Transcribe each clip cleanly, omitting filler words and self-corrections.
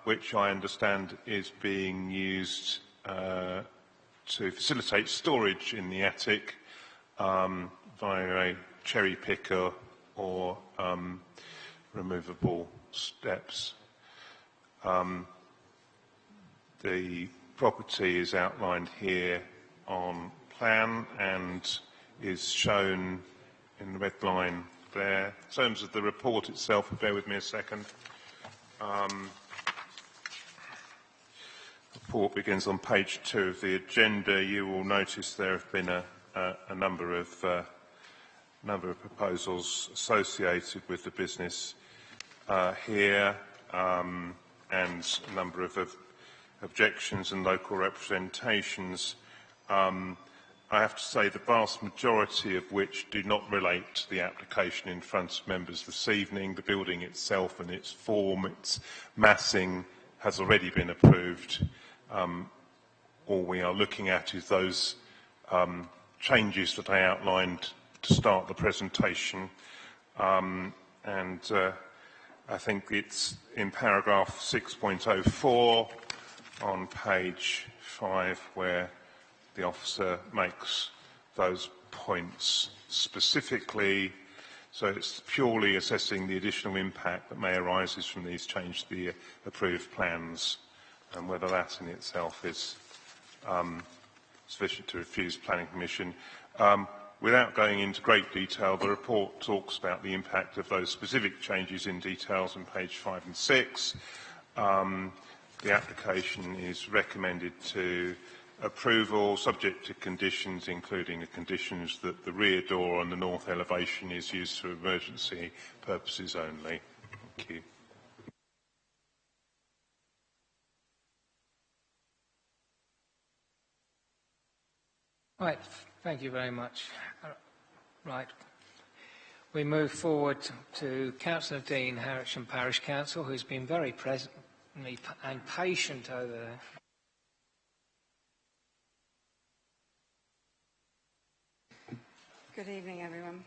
which I understand is being used to facilitate storage in the attic via a cherry picker or removable steps. The property is outlined here on plan and is shown in the red line there. In terms of the report itself, bear with me a second. The report begins on page 2 of the agenda. You will notice there have been a number of proposals associated with the business here, and a number of objections and local representations. I have to say the vast majority of which do not relate to the application in front of members this evening. The building itself and its form, its massing has already been approved. All we are looking at is those changes that I outlined to start the presentation. I think it's in paragraph 6.04 on page 5 where the officer makes those points specifically. So it's purely assessing the additional impact that may arise from these changes to the approved plans and whether that in itself is sufficient to refuse planning permission. Without going into great detail, the report talks about the impact of those specific changes in details on page 5 and 6. The application is recommended to approval subject to conditions, including the conditions that the rear door on the north elevation is used for emergency purposes only. Thank you. Right, thank you very much. Right, we move forward to Councillor Dean, Harwich Parish Council, who's been very present and patient over there. Good evening, everyone.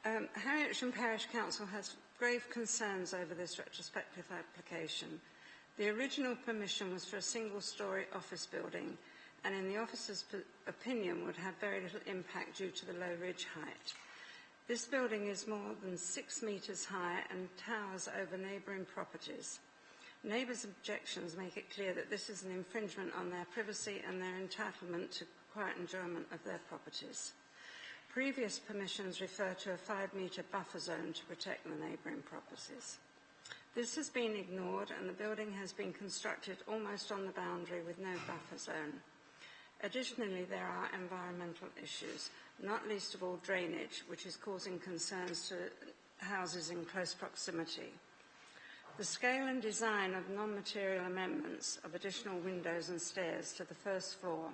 Harwich Parish Council has grave concerns over this retrospective application. The original permission was for a single-storey office building, and in the officer's opinion would have very little impact due to the low ridge height. This building is more than 6 metres high and towers over neighbouring properties. Neighbours' objections make it clear that this is an infringement on their privacy and their entitlement to quiet enjoyment of their properties. Previous permissions refer to a 5-metre buffer zone to protect the neighbouring properties. This has been ignored and the building has been constructed almost on the boundary with no buffer zone. Additionally, there are environmental issues, not least of all drainage, which is causing concerns to houses in close proximity. The scale and design of non-material amendments of additional windows and stairs to the first floor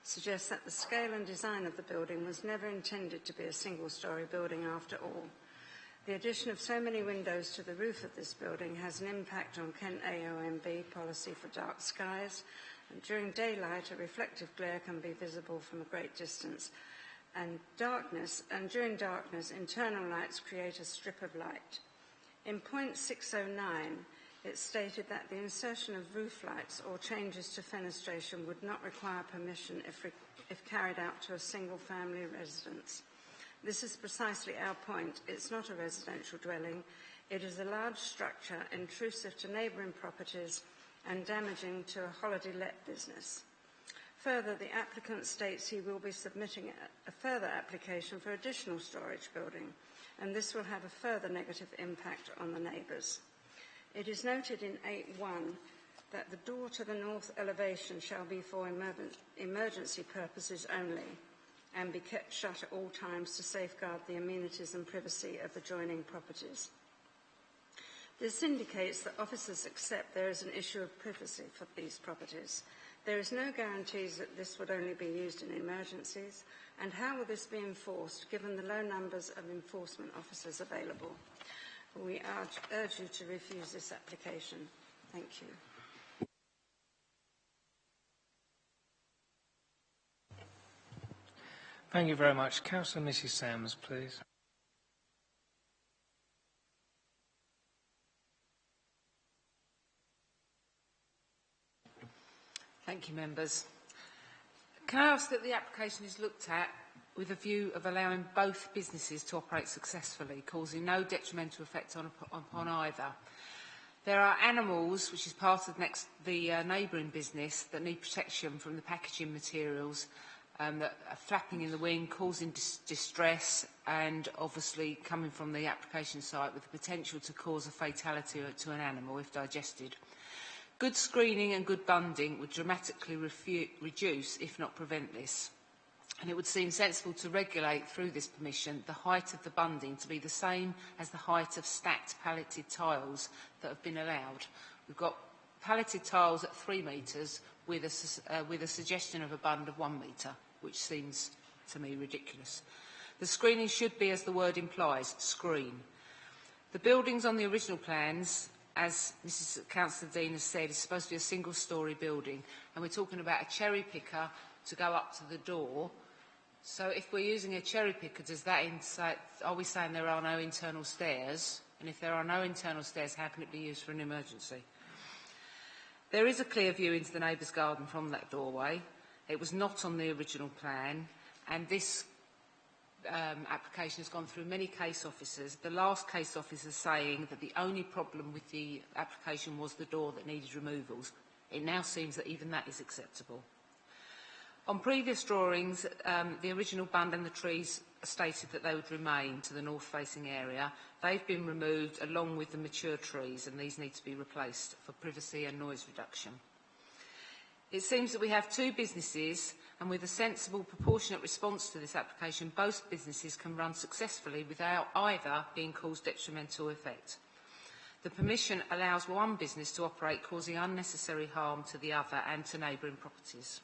suggests that the scale and design of the building was never intended to be a single-storey building after all. The addition of so many windows to the roof of this building has an impact on Kent AONB policy for dark skies, and during daylight a reflective glare can be visible from a great distance, and during darkness internal lights create a strip of light. In point 609, it stated that the insertion of roof lights or changes to fenestration would not require permission if carried out to a single-family residence. This is precisely our point. It's not a residential dwelling. It is a large structure, intrusive to neighbouring properties and damaging to a holiday let business. Further, the applicant states he will be submitting a further application for additional storage building, and this will have a further negative impact on the neighbours. It is noted in 8.1 that the door to the north elevation shall be for emergency purposes only and be kept shut at all times to safeguard the amenities and privacy of adjoining properties. This indicates that officers accept there is an issue of privacy for these properties. There is no guarantees that this would only be used in emergencies, and how will this be enforced given the low numbers of enforcement officers available? We urge you to refuse this application. Thank you. Thank you very much. Councillor Mrs Sams, please. Thank you, members. Can I ask that the application is looked at with a view of allowing both businesses to operate successfully, causing no detrimental effect upon either? There are animals, which is part of the neighbouring business, that need protection from the packaging materials that are flapping in the wind, causing distress, and obviously coming from the application site with the potential to cause a fatality to an animal if digested. Good screening and good bunding would dramatically reduce, if not prevent this. And it would seem sensible to regulate through this permission the height of the bunding to be the same as the height of stacked palleted tiles that have been allowed. We've got palleted tiles at 3 metres with a suggestion of a bund of 1 metre, which seems to me ridiculous. The screening should be, as the word implies, screen. The buildings on the original plans, as Mrs Councillor Dean has said, is supposed to be a single-storey building, and we're talking about a cherry picker to go up to the door. So if we're using a cherry picker, are we saying there are no internal stairs? And if there are no internal stairs, how can it be used for an emergency? There is a clear view into the neighbour's garden from that doorway. It was not on the original plan, and this application has gone through many case officers. The last case officer saying that the only problem with the application was the door that needed removals. It now seems that even that is acceptable. On previous drawings, the original bund and the trees stated that they would remain to the north-facing area. They've been removed along with the mature trees, and these need to be replaced for privacy and noise reduction. It seems that we have 2 businesses, and with a sensible, proportionate response to this application, both businesses can run successfully without either being caused detrimental effect. The permission allows one business to operate, causing unnecessary harm to the other and to neighbouring properties.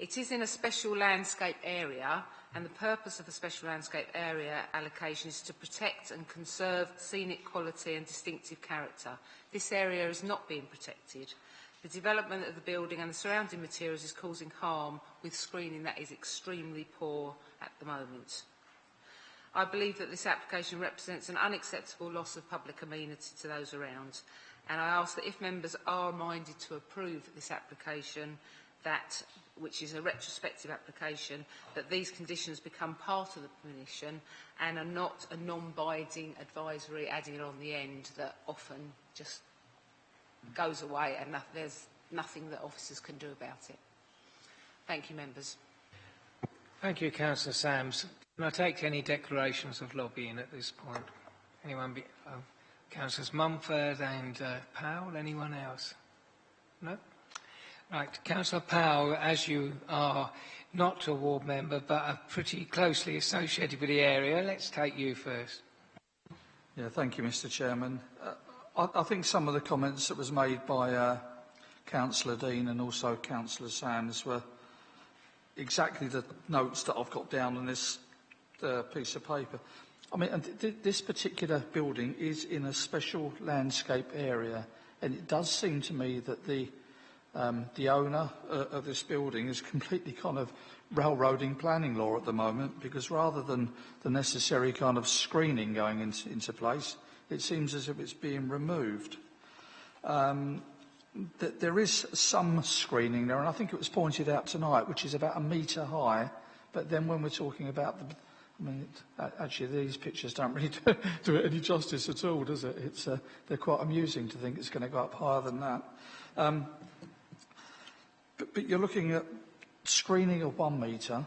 It is in a special landscape area, and the purpose of the special landscape area allocation is to protect and conserve scenic quality and distinctive character. This area is not being protected. The development of the building and the surrounding materials is causing harm with screening that is extremely poor at the moment. I believe that this application represents an unacceptable loss of public amenity to those around, and I ask that if members are minded to approve this application, which is a retrospective application, that these conditions become part of the permission and are not a non-binding advisory added on the end that often just goes away and there's nothing that officers can do about it. Thank you, members. Thank you, Councillor Sams. Can I take any declarations of lobbying at this point? Anyone? Councillors Mumford and Powell. Anyone else? No? Right, Councillor Powell, as you are not a ward member but are pretty closely associated with the area, let's take you first. Yeah, thank you, Mr. Chairman. I think some of the comments that was made by Councillor Dean and also Councillor Sams were exactly the notes that I've got down on this piece of paper. I mean, this particular building is in a special landscape area, and it does seem to me that the owner of this building is completely kind of railroading planning law at the moment, because rather than the necessary kind of screening going into place, it seems as if it's being removed. There is some screening there, and I think it was pointed out tonight, which is about 1 metre high, but then when we're talking about actually these pictures don't really do it any justice at all, does it? They're quite amusing to think it's going to go up higher than that. But you're looking at screening of 1 metre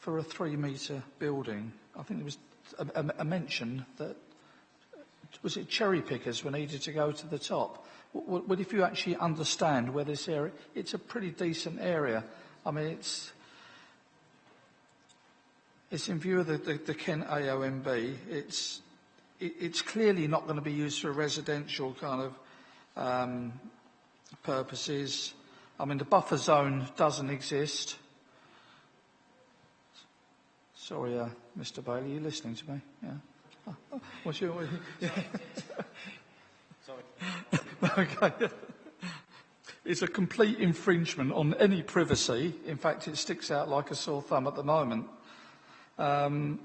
for a 3 metre building. I think there was a mention that, was it cherry pickers were needed to go to the top? Well, if you actually understand where this area, it's a pretty decent area. I mean, it's in view of the Kent AONB. It's clearly not going to be used for residential kind of purposes. I mean, the buffer zone doesn't exist. Sorry, Mr. Bailey, are you listening to me? Yeah. What's your? Yeah. Sorry. Okay. It's a complete infringement on any privacy. In fact, it sticks out like a sore thumb at the moment. And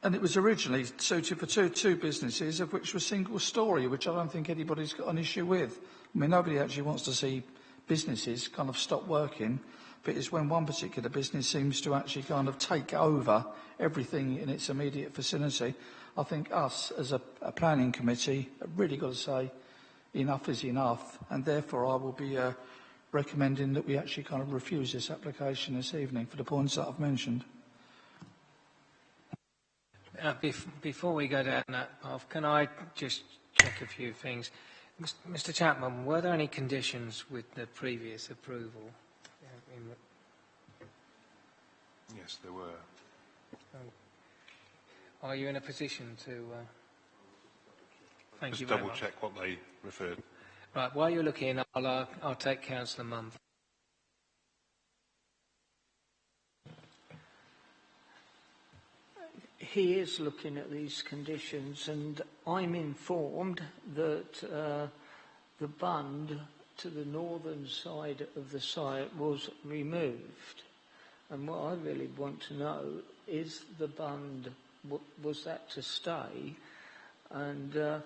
it was originally suited for two businesses, of which were single story, which I don't think anybody's got an issue with. I mean, nobody actually wants to see businesses kind of stop working, but it's when one particular business seems to actually kind of take over everything in its immediate vicinity. I think us, as a planning committee, have really got to say enough is enough, and therefore I will be recommending that we actually kind of refuse this application this evening for the points that I've mentioned. Before we go down that path, can I just check a few things? Mr. Chapman, were there any conditions with the previous approval? Yes, there were. Are you in a position to... Thank Just you very double much. check what they referred. Right, while you're looking, I'll take Councillor Munn. He is looking at these conditions, and I'm informed that the bund to the northern side of the site was removed. And what I really want to know is the bund, was that to stay? And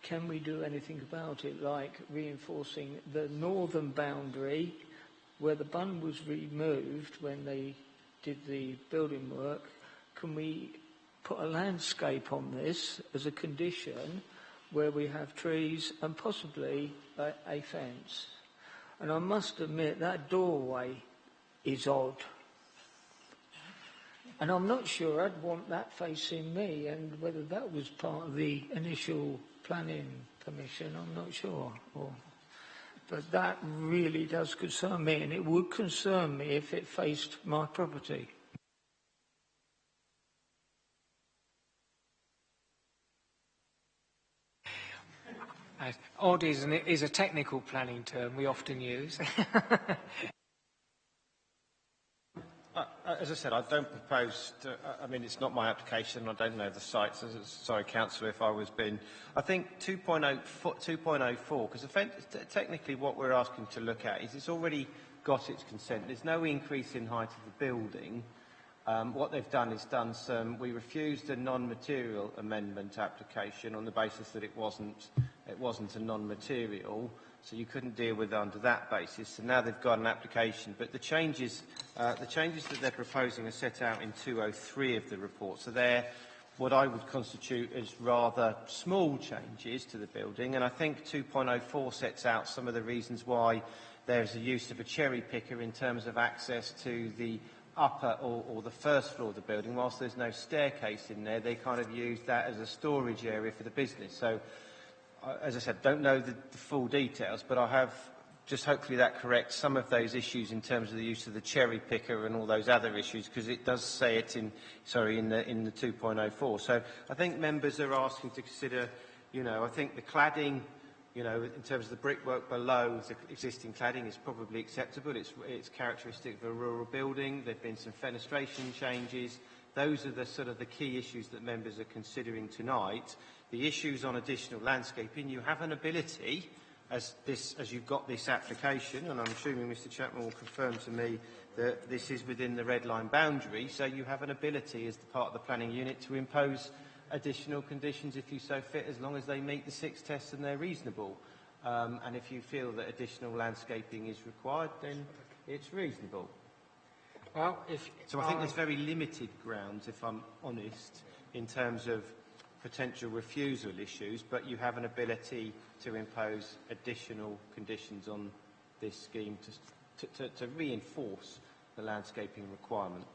can we do anything about it, like reinforcing the northern boundary where the bund was removed when they did the building work? Can we put a landscape on this as a condition where we have trees and possibly a fence? And I must admit that doorway is odd. And I'm not sure I'd want that facing me, and whether that was part of the initial planning permission, I'm not sure. But that really does concern me, and it would concern me if it faced my property. Odd is a technical planning term we often use. As I said, I don't propose to, I mean, it's not my application, I don't know the sites. Sorry, Councillor, if I was being... I think 2.04, because technically what we're asking to look at is it's already got its consent. There's no increase in height of the building. What they've done is we refused a non-material amendment application on the basis that it wasn't a non-material, so you couldn't deal with it under that basis. So now they've got an application, but the changes that they're proposing are set out in 203 of the report. So they're what I would constitute as rather small changes to the building, and I think 2.04 sets out some of the reasons why there's a use of a cherry picker in terms of access to the upper or the first floor of the building. Whilst there's no staircase in there, they kind of use that as a storage area for the business. So, as I said, don't know the full details, but I have just hopefully that corrects some of those issues in terms of the use of the cherry picker and all those other issues, because it does say it in the 2.04. So I think members are asking to consider, I think the cladding, in terms of the brickwork below the existing cladding is probably acceptable. It's characteristic of a rural building. There've been some fenestration changes. Those are the key issues that members are considering tonight. The issues on additional landscaping, you have an ability, as you've got this application, and I'm assuming Mr. Chapman will confirm to me that this is within the red line boundary, so you have an ability as part of the planning unit to impose additional conditions if you so fit, as long as they meet the 6 tests and they're reasonable. And if you feel that additional landscaping is required, then it's reasonable. Well, so I think there's very limited grounds, if I'm honest, in terms of potential refusal issues, but you have an ability to impose additional conditions on this scheme to reinforce the landscaping requirement.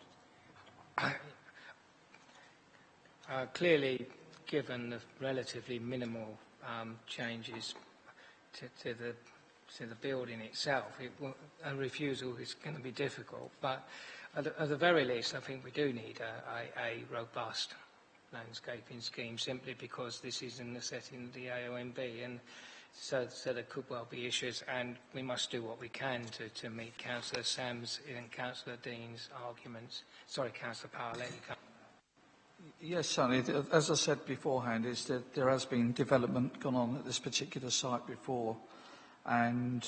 Clearly, given the relatively minimal changes to the building itself, a refusal is going to be difficult. But at the very least, I think we do need a robust landscaping scheme, simply because this is in the setting of the AONB, and so there could well be issues, and we must do what we can to meet Councillor Sam's and Councillor Dean's arguments. Sorry, Councillor Powell, let you come. Yes, Sonny, as I said beforehand, is that there has been development gone on at this particular site before, and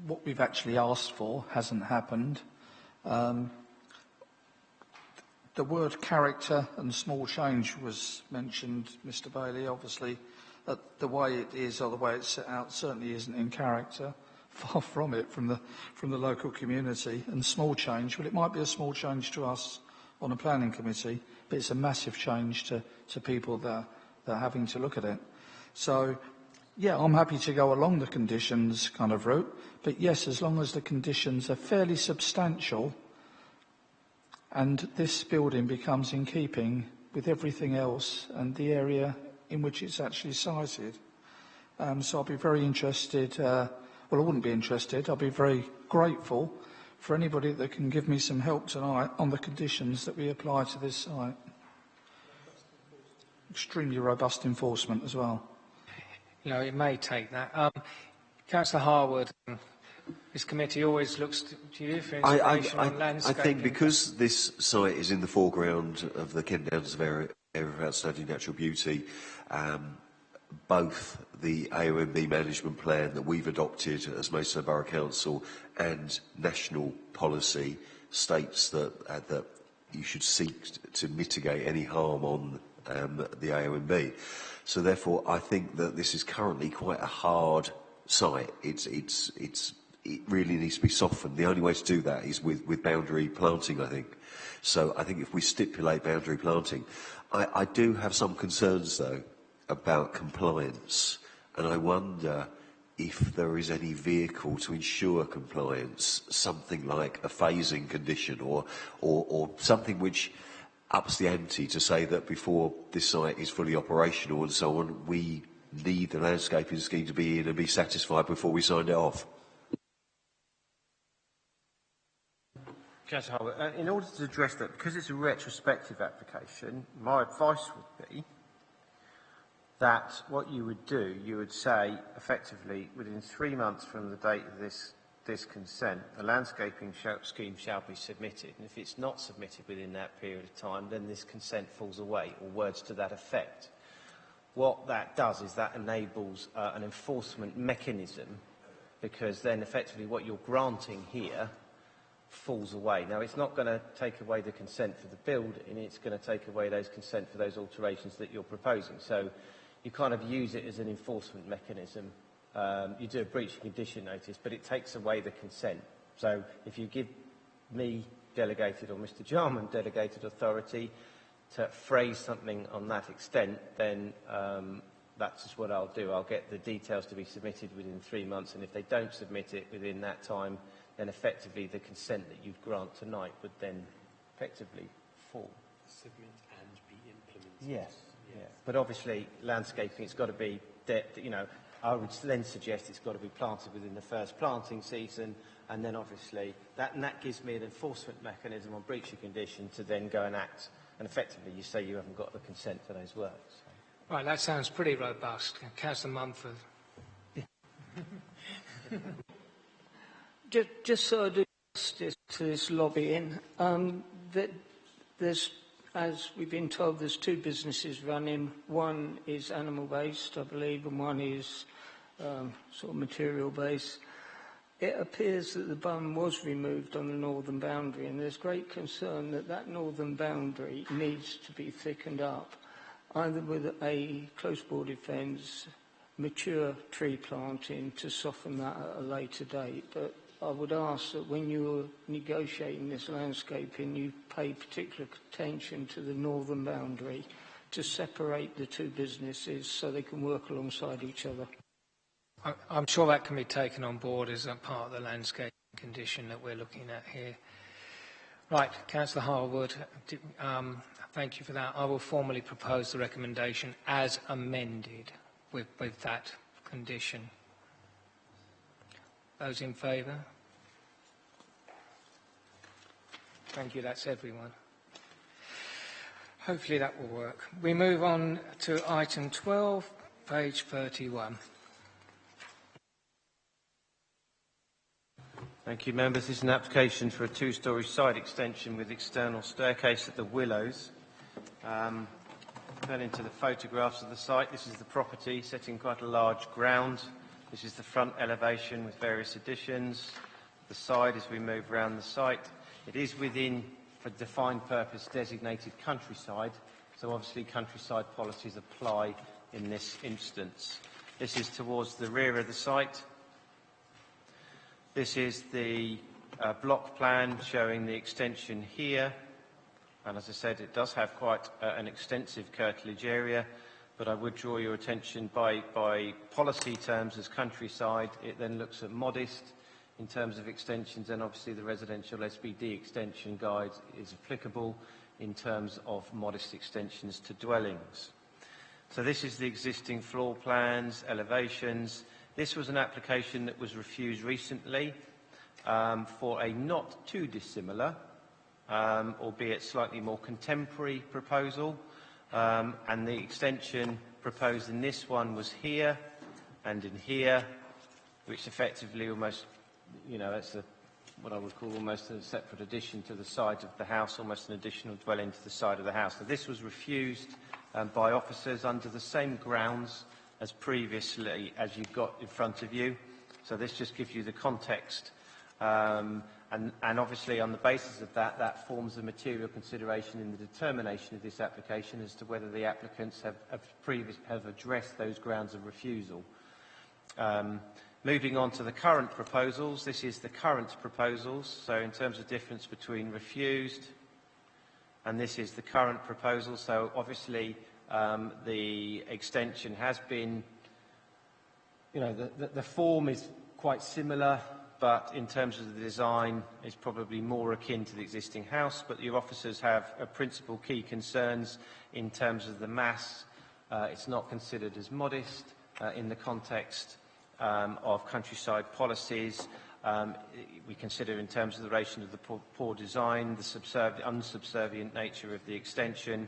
what we've actually asked for hasn't happened. The word character and small change was mentioned, Mr. Bailey. Obviously, the way it is or the way it's set out certainly isn't in character far from it, from the local community. And small change, well, it might be a small change to us on a planning committee, but it's a massive change to people that are having to look at it. So, yeah, I'm happy to go along the conditions kind of route, but yes, as long as the conditions are fairly substantial and this building becomes in keeping with everything else and the area in which it's actually sited. So I'll be very interested, well, I wouldn't be interested, I'll be very grateful for anybody that can give me some help tonight on the conditions that we apply to this site. Extremely robust enforcement as well. You know, it may take that. Councillor Harwood, this committee always looks to you for information on landscaping. I think because this site is in the foreground of the Kent Downs area of outstanding natural beauty, both the AONB management plan that we've adopted as Maidstone Borough Council and national policy states that that you should seek to mitigate any harm on the AONB. So therefore, I think that this is currently quite a hard site. It really needs to be softened. The only way to do that is with boundary planting, I think. So I think if we stipulate boundary planting, I do have some concerns though about compliance, and I wonder if there is any vehicle to ensure compliance, something like a phasing condition or something which ups the ante to say that before this site is fully operational and so on, we need the landscaping scheme to be in and be satisfied before we sign it off. Councillor Harwood, in order to address that, because it's a retrospective application, my advice would be that what you would do, you would say, effectively, within 3 months from the date of this consent, the landscaping scheme shall be submitted. And if it's not submitted within that period of time, then this consent falls away, or words to that effect. What that does is that enables an enforcement mechanism, because then effectively what you're granting here falls away. Now, it's not going to take away the consent for the building, it's going to take away those consent for those alterations that you're proposing. So you kind of use it as an enforcement mechanism. You do a breach of condition notice, but it takes away the consent. So if you give me delegated or Mr. Jarman delegated authority to phrase something on that extent, then that's just what I'll do. I'll get the details to be submitted within 3 months, and if they don't submit it within that time, then effectively the consent that you'd grant tonight would then effectively fall. Submit and be implemented. Yes, yeah. But obviously landscaping, it's got to be, you know, I would then suggest it's got to be planted within the first planting season, and then obviously that gives me an enforcement mechanism on breach of condition to then go and act, and effectively you say you haven't got the consent for those works. So. Right, that sounds pretty robust. Councillor Mumford. Just so I do justice to this lobbying, that there's, as we've been told, there's 2 businesses running. One is animal-based, I believe, and one is sort of material-based. It appears that the bun was removed on the northern boundary, and there's great concern that that northern boundary needs to be thickened up, either with a close-boarded fence, mature tree planting to soften that at a later date. But I would ask that when you're negotiating this landscaping, you pay particular attention to the northern boundary to separate the 2 businesses so they can work alongside each other. I'm sure that can be taken on board as a part of the landscape condition that we're looking at here. Right, Councillor Harwood, thank you for that. I will formally propose the recommendation as amended with that condition. Those in favour? Thank you, that's everyone. Hopefully that will work. We move on to item 12, page 31. Thank you, members. This is an application for a 2-storey side extension with external staircase at the Willows. Turn into the photographs of the site. This is the property, set in quite a large ground. This is the front elevation with various additions. The side as we move around the site. It is within, for defined purpose, designated countryside. So obviously countryside policies apply in this instance. This is towards the rear of the site. This is the block plan showing the extension here. And as I said, it does have quite an extensive curtilage area, but I would draw your attention by policy terms as countryside. It then looks at modest in terms of extensions, and obviously the residential SBD extension guide is applicable in terms of modest extensions to dwellings. So this is the existing floor plans, elevations. This was an application that was refused recently for a not too dissimilar, albeit slightly more contemporary proposal. And the extension proposed in this one was here and in here, which effectively almost, you know, it's what I would call almost a separate addition to the side of the house, almost an additional dwelling to the side of the house. So this was refused by officers under the same grounds as previously as you've got in front of you. So this just gives you the context. And obviously on the basis of that, that forms a material consideration in the determination of this application as to whether the applicants have addressed those grounds of refusal. Moving on to the current proposals, this is the current proposals. So in terms of difference between refused and this is the current proposal. So obviously the extension has been, you know, the form is quite similar, but in terms of the design, it's probably more akin to the existing house. But your officers have principal key concerns in terms of the mass. It's not considered as modest in the context of countryside policies. We consider in terms of the duration of the poor design, the unsubservient nature of the extension,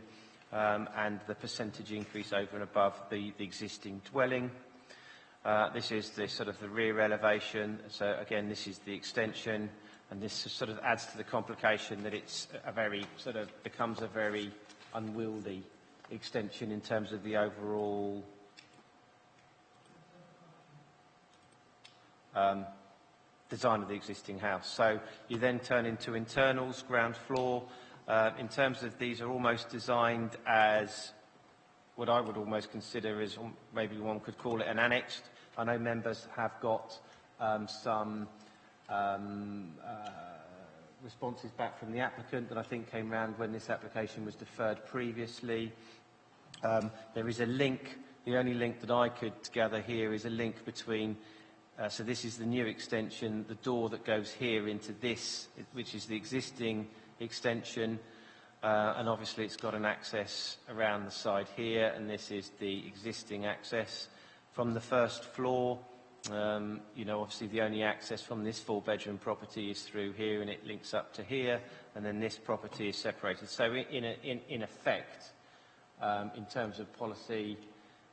and the percentage increase over and above the existing dwelling. This is the sort of the rear elevation. So again, this is the extension, and this sort of adds to the complication that it's a very sort of becomes a very unwieldy extension in terms of the overall design of the existing house. So you then turn into internals, ground floor. In terms of these are almost designed as what I would almost consider is, maybe one could call it an annexed. I know members have got some responses back from the applicant that I think came round when this application was deferred previously. There is a link. The only link that I could gather here is a link between, so this is the new extension, the door that goes here into this, which is the existing extension. And obviously it's got an access around the side here, and this is the existing access from the first floor. You know, obviously the only access from this four-bedroom property is through here, and it links up to here, and then this property is separated. So in effect, in terms of policy,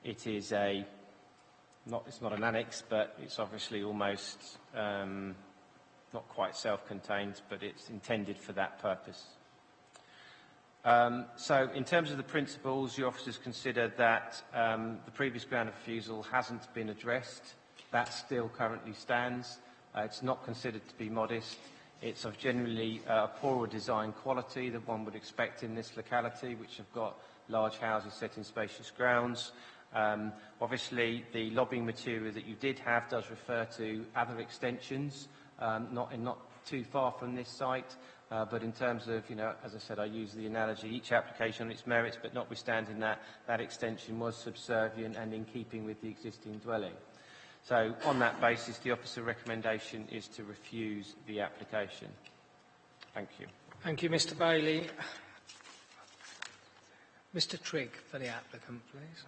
it is it's not an annex, but it's obviously almost not quite self-contained, but it's intended for that purpose. So in terms of the principles, your officers consider that the previous ground of refusal hasn't been addressed. That still currently stands. It's not considered to be modest. It's of generally poorer design quality than one would expect in this locality, which have got large houses set in spacious grounds. Obviously, the lobbying material that you did have does refer to other extensions, not too far from this site. But in terms of, you know, as I said, I use the analogy, each application on its merits, but notwithstanding that, that extension was subservient and in keeping with the existing dwelling. So on that basis, the officer recommendation is to refuse the application. Thank you. Thank you, Mr. Bailey. Mr. Trigg for the applicant, please.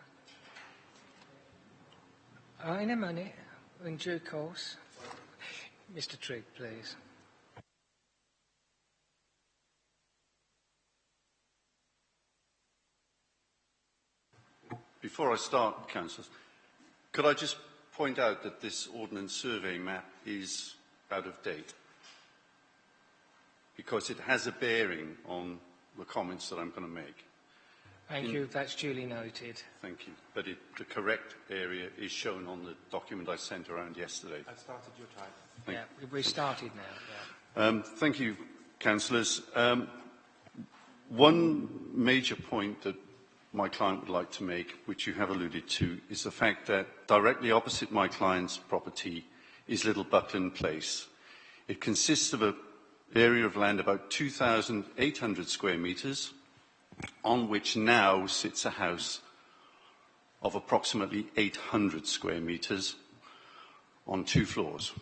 In a minute, in due course. Mr. Trigg, please. Before I start, councillors, could I just point out that this ordnance survey map is out of date? Because it has a bearing on the comments that I'm going to make. Thank you. That's duly noted. Thank you. But the correct area is shown on the document I sent around yesterday. I've started your time. Yeah, we started now. Yeah. Thank you, councillors. One major point that my client would like to make, which you have alluded to, is the fact that directly opposite my client's property is Little Buckland Place. It consists of an area of land about 2,800 square metres, on which now sits a house of approximately 800 square metres on 2 floors,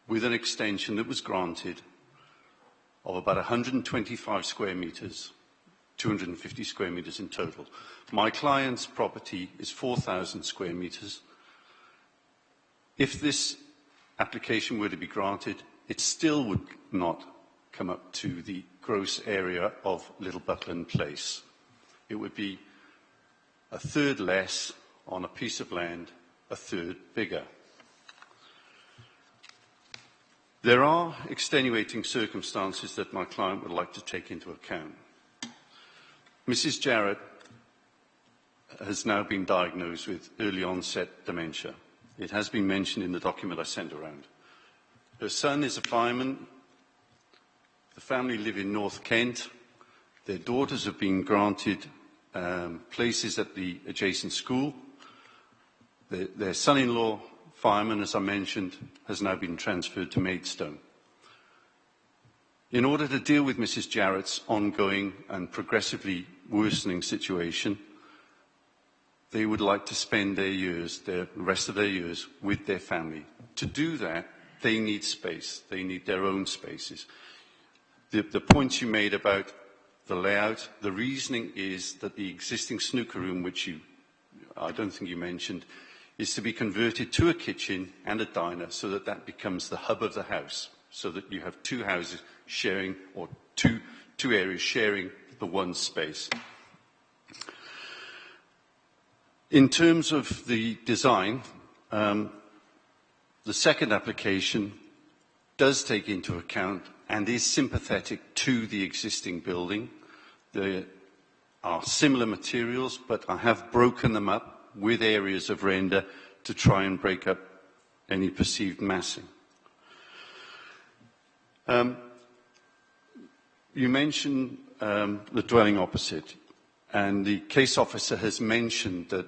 with an extension that was granted of about 125 square metres, 250 square metres in total. My client's property is 4,000 square metres. If this application were to be granted, it still would not come up to the gross area of Little Buckland Place. It would be a third less on a piece of land, a third bigger. There are extenuating circumstances that my client would like to take into account. Mrs. Jarrett has now been diagnosed with early onset dementia. It has been mentioned in the document I sent around. Her son is a fireman. The family live in North Kent. Their daughters have been granted places at the adjacent school. Their son-in-law, fireman, as I mentioned, has now been transferred to Maidstone. In order to deal with Mrs. Jarrett's ongoing and progressively worsening situation, they would like to spend their years, the rest of their years, with their family. To do that, they need space. They need their own spaces. The points you made about the layout, the reasoning is that the existing snooker room, which I don't think you mentioned, is to be converted to a kitchen and a diner so that that becomes the hub of the house, so that you have 2 houses sharing, or two areas sharing the one space. In terms of the design, the second application does take into account and is sympathetic to the existing building. There are similar materials, but I have broken them up with areas of render to try and break up any perceived massing. You mentioned the dwelling opposite, and the case officer has mentioned that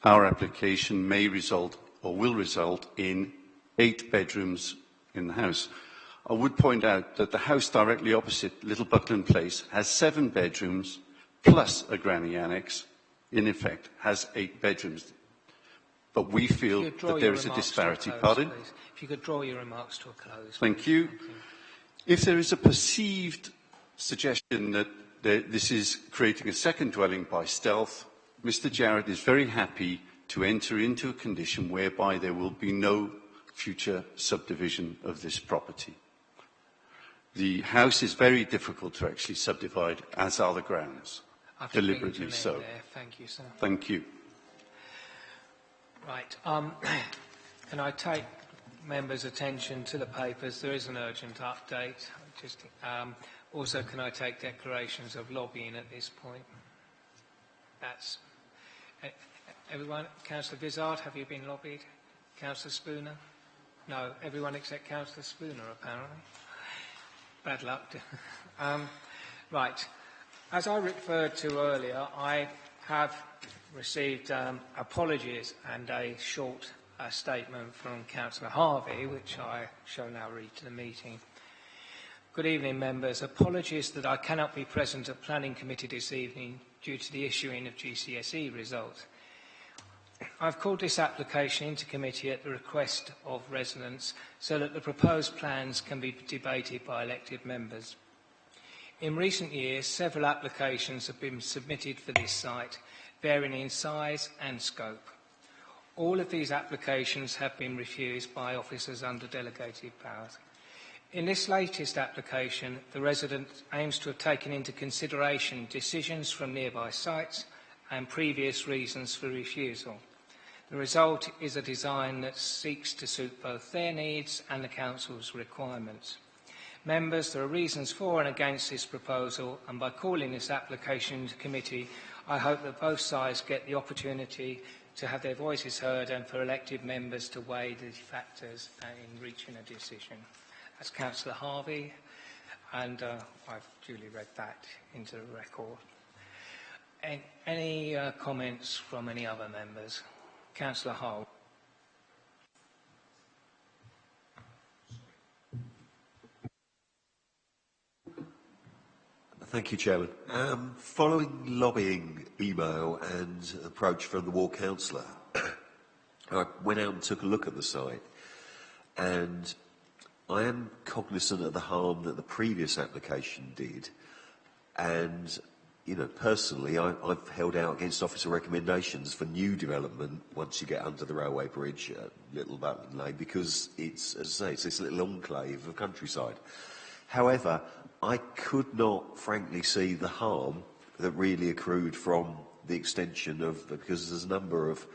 our application may result or will result in 8 bedrooms in the house. I would point out that the house directly opposite Little Buckland Place has 7 bedrooms plus a granny annex. In effect, has 8 bedrooms. But we feel that there is a disparity. Pardon? Please. If you could draw your remarks to a close. Thank you. Thank you. If there is a perceived suggestion that this is creating a second dwelling by stealth, Mr. Jarrett is very happy to enter into a condition whereby there will be no future subdivision of this property. The house is very difficult to actually subdivide, as are the grounds. Deliberately so. There. Thank you, sir. Thank you. Right. Can I take members' attention to the papers? There is an urgent update. Also, can I take declarations of lobbying at this point? That's everyone. Councillor Vizard, have you been lobbied? Councillor Spooner? No, everyone except Councillor Spooner, apparently. Bad luck. Right. As I referred to earlier, I have received apologies and a short statement from Councillor Harvey, which I shall now read to the meeting. Good evening, members. Apologies that I cannot be present at Planning Committee this evening due to the issuing of GCSE results. I've called this application into committee at the request of residents so that the proposed plans can be debated by elected members. In recent years, several applications have been submitted for this site, varying in size and scope. All of these applications have been refused by officers under delegated powers. In this latest application, the resident aims to have taken into consideration decisions from nearby sites and previous reasons for refusal. The result is a design that seeks to suit both their needs and the Council's requirements. Members, there are reasons for and against this proposal, and by calling this application to committee, I hope that both sides get the opportunity to have their voices heard and for elected members to weigh the factors in reaching a decision. That's Councillor Harvey, and I've duly read that into the record. Any comments from any other members? Councillor Hull. Thank you, Chairman. Following lobbying email and approach from the ward councillor, I went out and took a look at the site, and I am cognizant of the harm that the previous application did, and, you know, personally, I've held out against officer recommendations for new development once you get under the railway bridge at Little Button Lane, because it's, as I say, it's this little enclave of countryside. However, I could not, frankly, see the harm that really accrued from the extension of, because there's a number of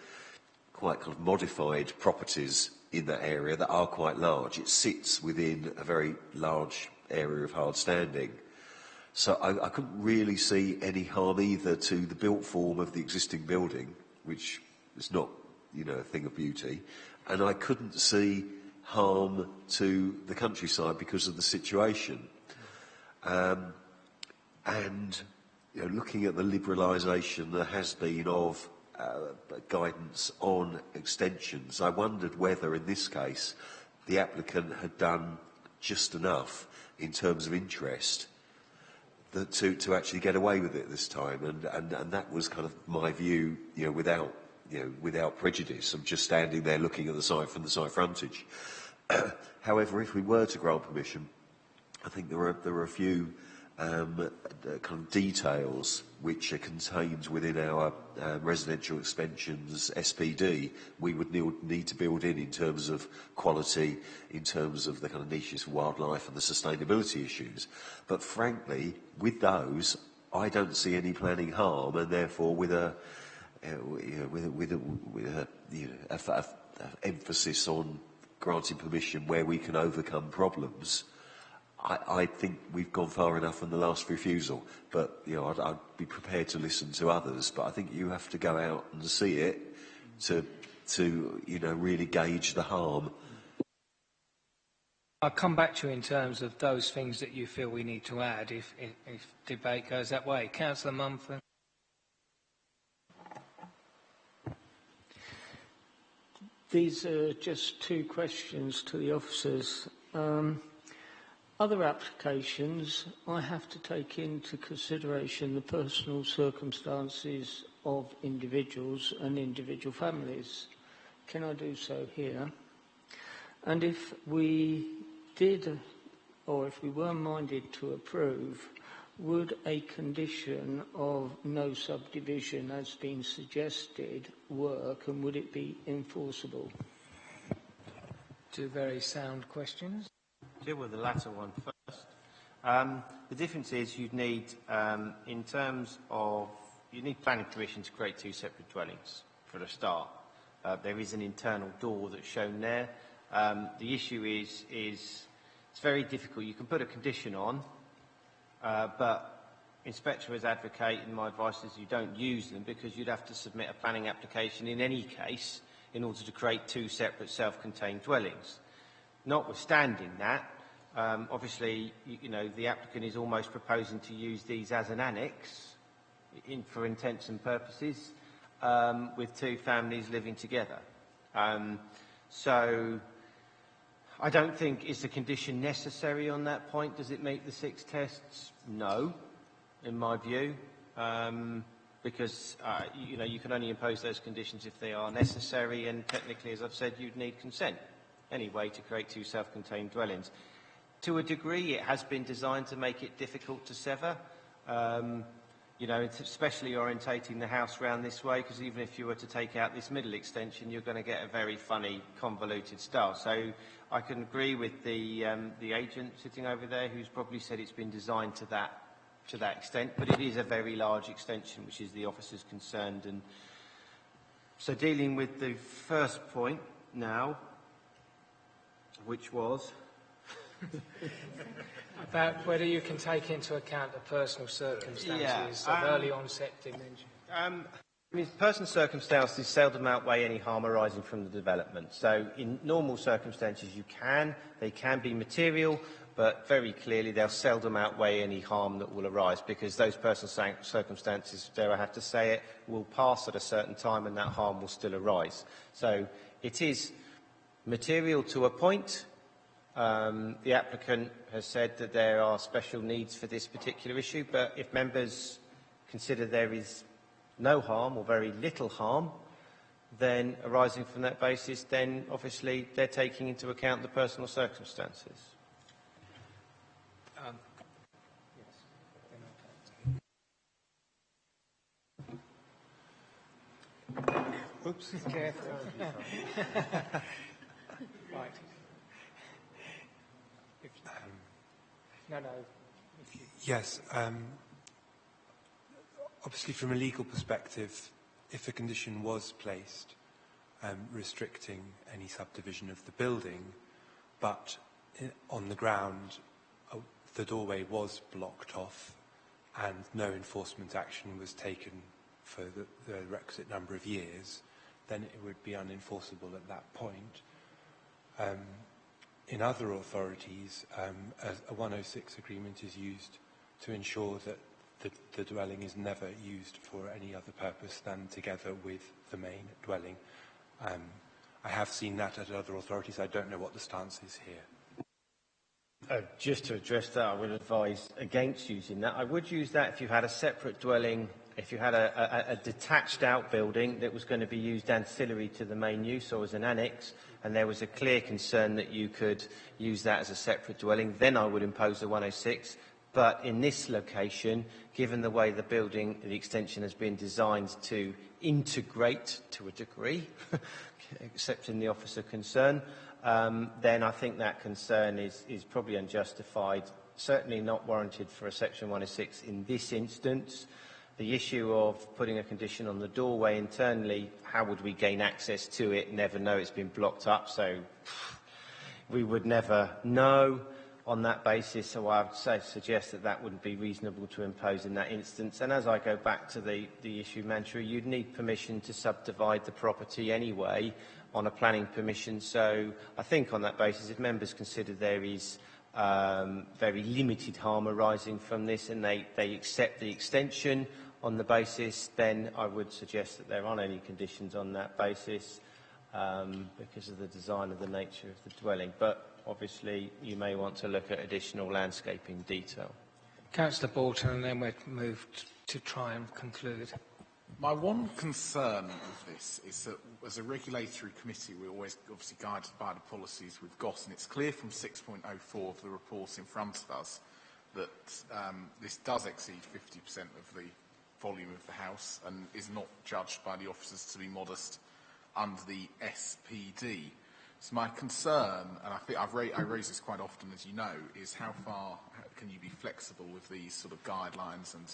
quite kind of modified properties in that area that are quite large. It sits within a very large area of hard standing. So I couldn't really see any harm either to the built form of the existing building, which is not, you know, a thing of beauty, and I couldn't see harm to the countryside because of the situation. And, you know, looking at the liberalisation there has been of guidance on extensions, I wondered whether in this case the applicant had done just enough in terms of interest that to actually get away with it this time, and that was kind of my view, you know, without prejudice of just standing there looking at the site from the site frontage. However, if we were to grant permission, I think there are a few kind of details which are contained within our residential expansions SPD we would need to build in terms of quality, in terms of the kind of niches for wildlife and the sustainability issues. But frankly, with those, I don't see any planning harm, and therefore with a emphasis on granting permission where we can overcome problems, I think we've gone far enough on the last refusal. But, you know, I'd be prepared to listen to others. But I think you have to go out and see it to you know, really gauge the harm. I'll come back to you in terms of those things that you feel we need to add if debate goes that way. Councillor Mumford. These are just two questions to the officers. Other applications, I have to take into consideration the personal circumstances of individuals and individual families. Can I do so here? And if we did, or if we were minded to approve, would a condition of no subdivision, as been suggested, work, and would it be enforceable? Two very sound questions. Deal with the latter one first. The difference is you'd need, in terms of, you need planning permission to create two separate dwellings for a start. There is an internal door that's shown there. The issue is it's very difficult. You can put a condition on, but Inspector is advocating, my advice is you don't use them because you'd have to submit a planning application in any case in order to create two separate self-contained dwellings. Notwithstanding that, obviously, you know, the applicant is almost proposing to use these as an annex for intents and purposes with two families living together. So I don't think is the condition necessary on that point. Does it meet the 6 tests? No, in my view, because you know, you can only impose those conditions if they are necessary, and technically, as I've said, you'd need consent anyway to create two self-contained dwellings. To a degree, it has been designed to make it difficult to sever, you know, especially orientating the house round this way, because even if you were to take out this middle extension, you're going to get a very funny, convoluted style. So I can agree with the agent sitting over there, who's probably said it's been designed to that extent, but it is a very large extension, which is the officer's concerned. And so dealing with the first point now, which was about whether you can take into account the personal circumstances of early onset dementia. I mean, personal circumstances seldom outweigh any harm arising from the development. So in normal circumstances they can be material, but very clearly they'll seldom outweigh any harm that will arise, because those personal circumstances, dare I have to say it, will pass at a certain time and that harm will still arise. So it is material to a point, The applicant has said that there are special needs for this particular issue, but if members consider there is no harm or very little harm, then arising from that basis, then obviously they're taking into account the personal circumstances. Oops, careful. Right. No. Yes. Obviously, from a legal perspective, if a condition was placed restricting any subdivision of the building, but on the ground the doorway was blocked off and no enforcement action was taken for the requisite number of years, then it would be unenforceable at that point. In other authorities, a 106 agreement is used to ensure that the dwelling is never used for any other purpose than together with the main dwelling. I have seen that at other authorities. I don't know what the stance is here. Just to address that, I would advise against using that. I would use that if you had a separate dwelling, if you had a detached outbuilding that was going to be used ancillary to the main use or as an annex, and there was a clear concern that you could use that as a separate dwelling, then I would impose the 106. But in this location, given the way the building, the extension has been designed to integrate to a degree, accepting the officer concern, then I think that concern is probably unjustified, certainly not warranted for a Section 106 in this instance. The issue of putting a condition on the doorway internally, how would we gain access to it? Never know, it's been blocked up, so we would never know on that basis, so I would suggest that that wouldn't be reasonable to impose in that instance. And as I go back to the issue, Mantra, you'd need permission to subdivide the property anyway on a planning permission. So I think on that basis, if members consider there is very limited harm arising from this and they accept the extension on the basis, then I would suggest that there aren't any conditions on that basis because of the design of the nature of the dwelling. But obviously, you may want to look at additional landscaping detail. Councillor Bolton, and then we'll move to try and conclude. My one concern with this is that as a regulatory committee, we're always obviously guided by the policies we've got, and it's clear from 6.04 of the report in front of us that this does exceed 50% of the volume of the House and is not judged by the officers to be modest under the SPD. So my concern, and I think I raise this quite often, as you know, is how far can you be flexible with these sort of guidelines and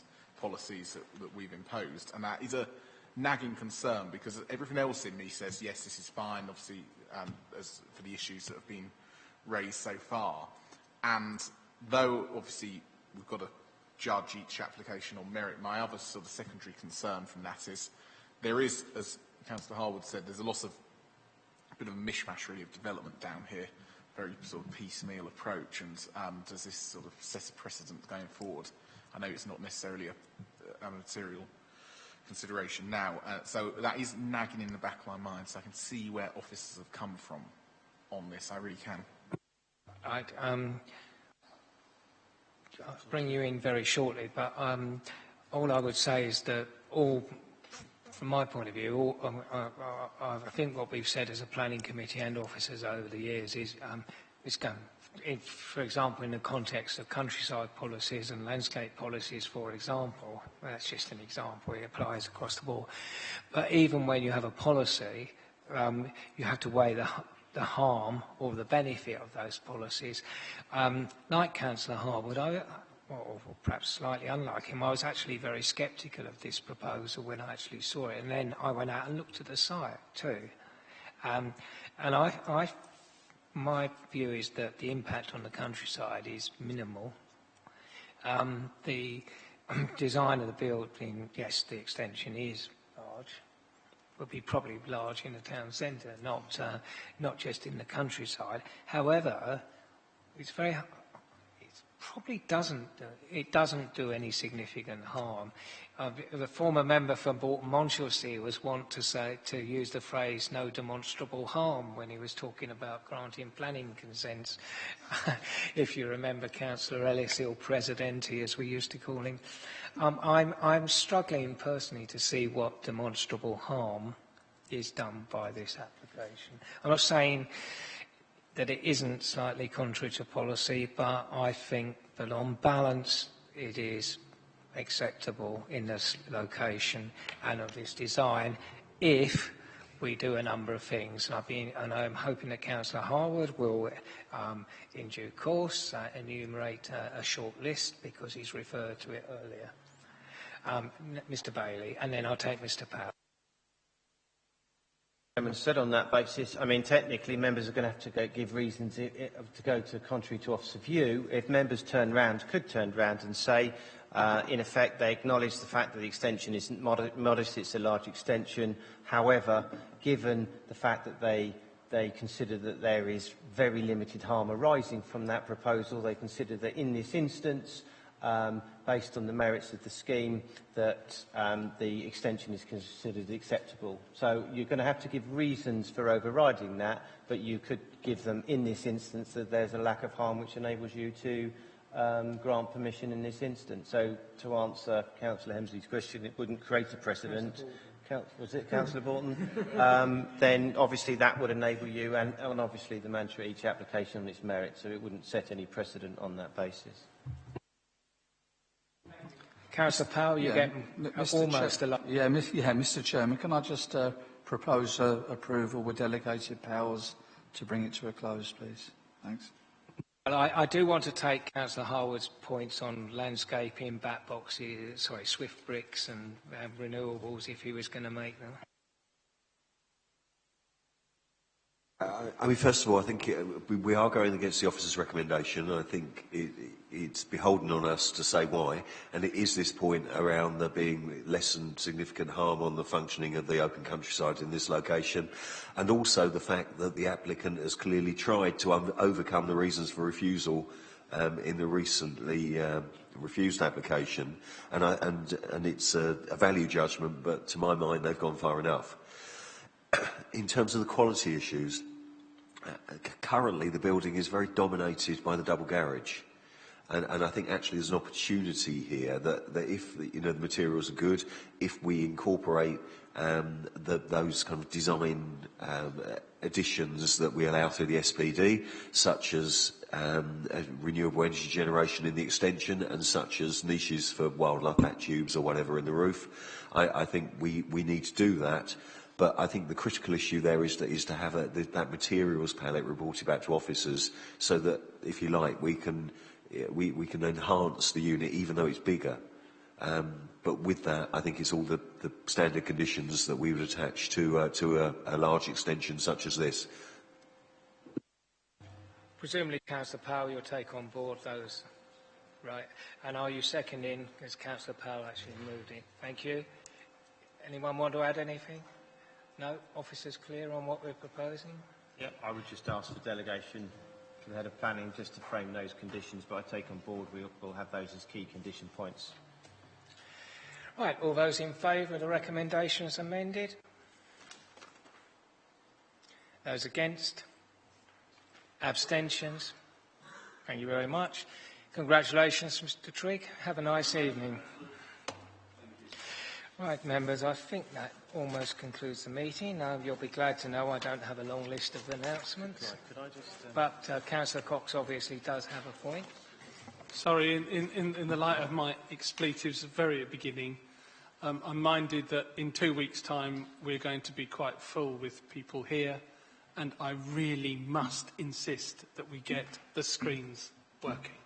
policies that we've imposed? And that is a nagging concern because everything else in me says, yes, this is fine, obviously, as for the issues that have been raised so far. And though, obviously, we've got to judge each application on merit, my other sort of secondary concern from that is there is, as Councillor Harwood said, there's a bit of a mishmash really of development down here, very sort of piecemeal approach, and does this sort of set a precedent going forward? I know it's not necessarily a material consideration now, so that is nagging in the back of my mind, so I can see where officers have come from on this, I really can. I'll bring you in very shortly, but all I would say is that from my point of view, I think what we've said as a planning committee and officers over the years is for example, in the context of countryside policies and landscape policies, for example, that's just an example, it applies across the board. But even when you have a policy, you have to weigh the harm or the benefit of those policies. Like Councillor Harwood, or perhaps slightly unlike him, I was actually very sceptical of this proposal when I actually saw it, and then I went out and looked at the site too. And my view is that the impact on the countryside is minimal. The design of the building, yes, the extension is large, would be probably large in the town centre, not just in the countryside. However, it's probably doesn't do any significant harm. The former member for Bolton Monchelsea was wont to use the phrase "no demonstrable harm" when he was talking about granting planning consents. If you remember Councillor Ellis, Il Presidente, as we used to call him. I'm struggling personally to see what demonstrable harm is done by this application. I'm not saying that it isn't slightly contrary to policy, but I think that on balance it is acceptable in this location and of this design if we do a number of things. And I'm hoping that Councillor Harwood will, in due course, enumerate a short list because he's referred to it earlier. Mr Bailey, and then I'll take Mr Powell. Said on that basis, I mean, technically members are going to have to give reasons to go to contrary to officer view. If members could turn round and say, in effect, they acknowledge the fact that the extension isn't modest, it's a large extension. However, given the fact that they consider that there is very limited harm arising from that proposal, they consider that in this instance, based on the merits of the scheme, that the extension is considered acceptable. So you're going to have to give reasons for overriding that, but you could give them in this instance that there's a lack of harm which enables you to grant permission in this instance. So to answer Councillor Hemsley's question, it wouldn't create a precedent. Was it Councillor Borton? Then obviously that would enable you, and obviously the man treat each application on its merit, so it wouldn't set any precedent on that basis. Councillor Powell, you're getting almost a lot. Mr Chairman, can I just propose approval with delegated powers to bring it to a close, please? Thanks. Well, I do want to take Councillor Harwood's points on landscaping, bat boxes, Swift bricks and renewables if he was going to make them. I mean, first of all, I think we are going against the officer's recommendation, and I think it's beholden on us to say why. And it is this point around there being less than significant harm on the functioning of the open countryside in this location, and also the fact that the applicant has clearly tried to overcome the reasons for refusal in the recently refused application. And it's a value judgment, but to my mind, they've gone far enough. In terms of the quality issues, currently the building is very dominated by the double garage, and I think actually there's an opportunity here that if the materials are good, if we incorporate those kind of design additions that we allow through the SPD, such as renewable energy generation in the extension and such as niches for wildlife bat tubes or whatever in the roof, I think we need to do that. But I think the critical issue there is to have that materials palette reported back to officers, so that, if you like, we can enhance the unit even though it's bigger. But with that, I think it's all the standard conditions that we would attach to a large extension such as this. Presumably, Councillor Powell, you'll take on board those, right? And are you seconding, because Councillor Powell actually moved in? Thank you. Anyone want to add anything? No? Officers clear on what we're proposing? Yeah, I would just ask for delegation to the head of planning just to frame those conditions, but I take on board we'll have those as key condition points. Right, all those in favour of the recommendations amended? Those against? Abstentions? Thank you very much. Congratulations, Mr Trigg. Have a nice evening. Right, members, I think that almost concludes the meeting. You'll be glad to know I don't have a long list of announcements. Right, could I just, But Councillor Cox obviously does have a point. Sorry, in the light of my expletives very at the beginning, I'm minded that in 2 weeks' time we're going to be quite full with people here, and I really must insist that we get the screens working.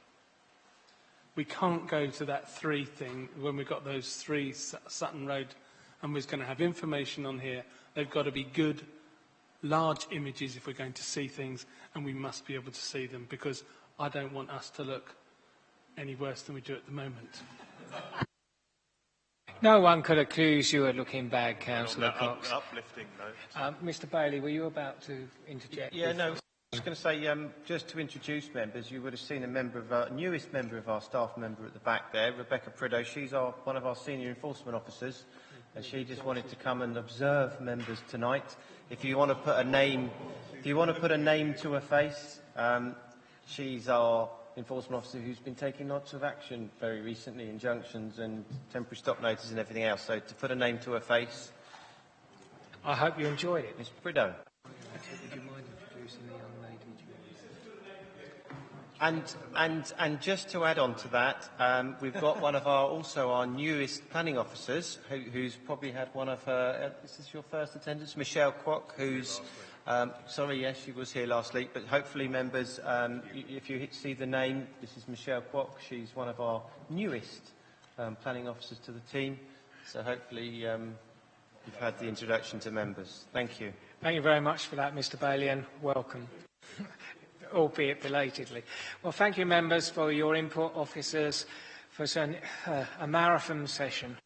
We can't go to that 3 thing when we've got those 3 Sutton Road and we're going to have information on here. They've got to be good, large images if we're going to see things, and we must be able to see them, because I don't want us to look any worse than we do at the moment. No one could accuse you of looking bad, Councillor Cox. Uplifting note. Mr Bailey, were you about to interject? Yeah, no. just going to say, just to introduce members, you would have seen a member of our, newest member of our staff member at the back there, Rebecca Prideaux. She's one of our senior enforcement officers, and she just wanted to come and observe members tonight. If you want to put a name, to her face, she's our enforcement officer who's been taking lots of action very recently, injunctions and temporary stop notices and everything else. So to put a name to her face. I hope you enjoyed it. Ms. Prideaux. Would you mind introducing the young lady? And just to add on to that, we've got one of our newest planning officers, who's probably had one of her. This is your first attendance, Michelle Kwok, who's. Sorry, yes, she was here last week, but hopefully, members, if you see the name, this is Michelle Kwok. She's one of our newest planning officers to the team. So hopefully, you've had the introduction to members. Thank you. Thank you very much for that, Mr. Bailey, and welcome, albeit belatedly. Well, thank you, members, for your input, officers, for a marathon session.